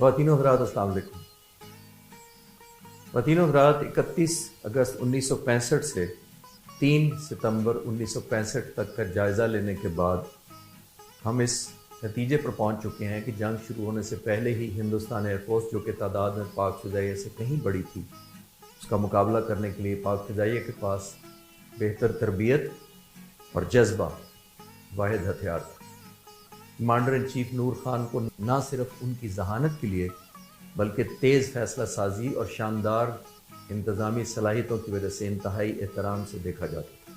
خواتین و حضرات السلام علیکم۔ خواتین و حضرات 31 اگست 1965 سے 3 ستمبر 1965 تک کا جائزہ لینے کے بعد ہم اس نتیجے پر پہنچ چکے ہیں کہ جنگ شروع ہونے سے پہلے ہی ہندوستان ایئر فورس جو کہ تعداد میں پاک فضائیہ سے کہیں بڑی تھی، اس کا مقابلہ کرنے کے لیے پاک فضائیہ کے پاس بہتر تربیت اور جذبہ واحد ہتھیار تھا۔ کمانڈر ان چیف نور خان کو نہ صرف ان کی ذہانت کے لیے بلکہ تیز فیصلہ سازی اور شاندار انتظامی صلاحیتوں کی وجہ سے انتہائی احترام سے دیکھا جاتا تھا۔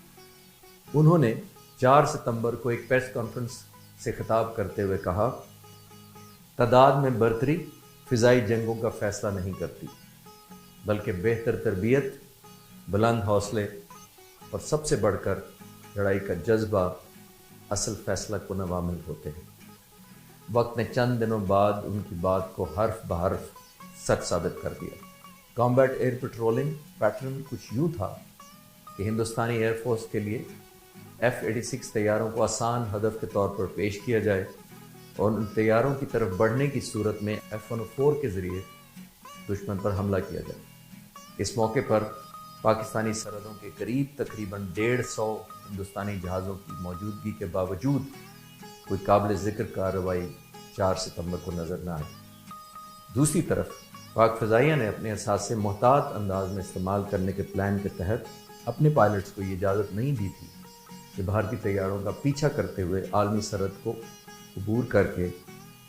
انہوں نے 4 ستمبر کو ایک پریس کانفرنس سے خطاب کرتے ہوئے کہا، تعداد میں برتری فضائی جنگوں کا فیصلہ نہیں کرتی، بلکہ بہتر تربیت، بلند حوصلے اور سب سے بڑھ کر لڑائی کا جذبہ اصل فیصلہ کن عوامل ہوتے ہیں۔ وقت نے چند دنوں بعد ان کی بات کو حرف بحرف سچ ثابت کر دیا۔ کامبیٹ ایئر پیٹرولنگ پیٹرن کچھ یوں تھا کہ ہندوستانی ایئر فورس کے لیے F-86 طیاروں کو آسان ہدف کے طور پر پیش کیا جائے اور ان طیاروں کی طرف بڑھنے کی صورت میں F-104 کے ذریعے دشمن پر حملہ کیا جائے۔ اس موقع پر پاکستانی سرحدوں کے قریب تقریباً 150 ہندوستانی جہازوں کی موجودگی کے باوجود کوئی قابل ذکر کارروائی 4 ستمبر کو نظر نہ آئی۔ دوسری طرف پاک فضائیہ نے اپنے اثاثے محتاط انداز میں استعمال کرنے کے پلان کے تحت اپنے پائلٹس کو یہ اجازت نہیں دی تھی کہ بھارتی طیاروں کا پیچھا کرتے ہوئے عالمی سرحد کو عبور کر کے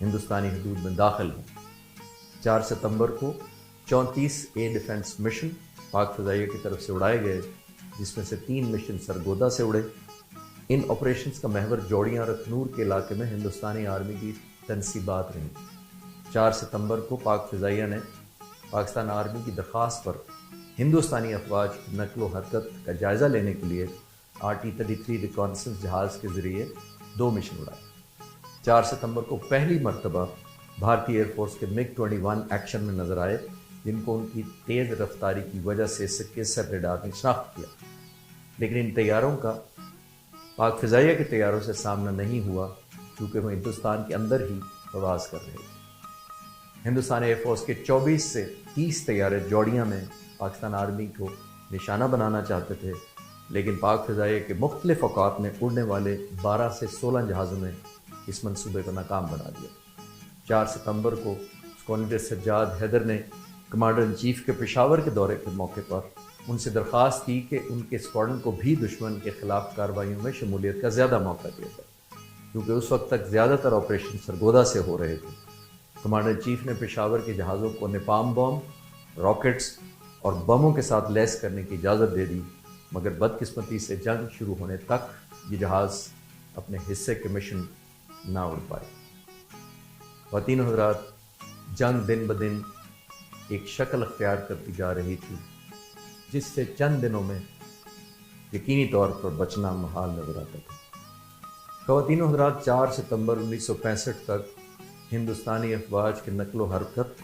ہندوستانی حدود میں داخل ہوں۔ 4 ستمبر کو 34 اے ڈیفنس مشن پاک فضائیہ کی طرف سے اڑائے گئے، جس میں سے 3 مشن سرگودا سے اڑے۔ ان آپریشنز کا محور جوڑیاں اور اخنور کے علاقے میں ہندوستانی آرمی کی تنصیبات رہیں۔ 4 ستمبر کو پاک فضائیہ نے پاکستان آرمی کی درخواست پر ہندوستانی افواج کی نقل و حرکت کا جائزہ لینے کے لیے RT-33 ریکانسنس جہاز کے ذریعے 2 مشن اڑائے۔ 4 ستمبر کو پہلی مرتبہ بھارتی ایئر فورس کے MiG-21 ایکشن میں نظر آئے، جن کو ان کی تیز رفتاری کی وجہ سے سکیسر ریڈار نے شناخت کیا، لیکن ان طیاروں کا پاک فضائیہ کے طیاروں سے سامنا نہیں ہوا کیونکہ وہ ہندوستان کے اندر ہی پرواز کر رہے تھے۔ ہندوستان ایئر فورس کے 24 سے 30 طیارے جوڑیاں میں پاکستان آرمی کو نشانہ بنانا چاہتے تھے، لیکن پاک فضائیہ کے مختلف اوقات میں اڑنے والے 12 سے 16 جہازوں نے اس منصوبے کو ناکام بنا دیا۔ 4 ستمبر کو اسکواڈرن سجاد حیدر نے کمانڈر ان چیف کے پشاور کے دورے کے موقع پر ان سے درخواست کی کہ ان کے اسکواڈرن کو بھی دشمن کے خلاف کارروائیوں میں شمولیت کا زیادہ موقع دیا جائے، کیونکہ اس وقت تک زیادہ تر آپریشن سرگودا سے ہو رہے تھے۔ کمانڈر ان چیف نے پشاور کے جہازوں کو نیپام بم، راکٹس اور بموں کے ساتھ لیس کرنے کی اجازت دے دی، مگر بدقسمتی سے جنگ شروع ہونے تک یہ جہاز اپنے حصے کے مشن نہ اڑ پائے۔ خواتین و حضرات، جنگ دن بدن ایک شکل اختیار کرتی جا رہی تھی جس سے چند دنوں میں یقینی طور پر بچنا محال نظر آتا تھا۔ خواتین و حضرات، 4 ستمبر 1965 تک ہندوستانی افواج کی نقل و حرکت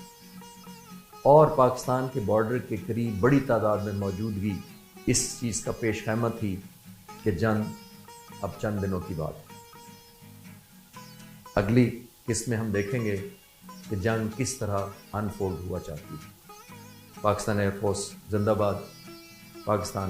اور پاکستان کے بارڈر کے قریب بڑی تعداد میں موجودگی اس چیز کا پیش خیمہ تھی کہ جنگ اب چند دنوں کی بات ہے۔ اگلی قسط میں ہم دیکھیں گے کہ جنگ کس طرح انفولڈ ہوا چاہتی ہے۔ پاکستان ایئر فورس زندہ باد، پاکستان۔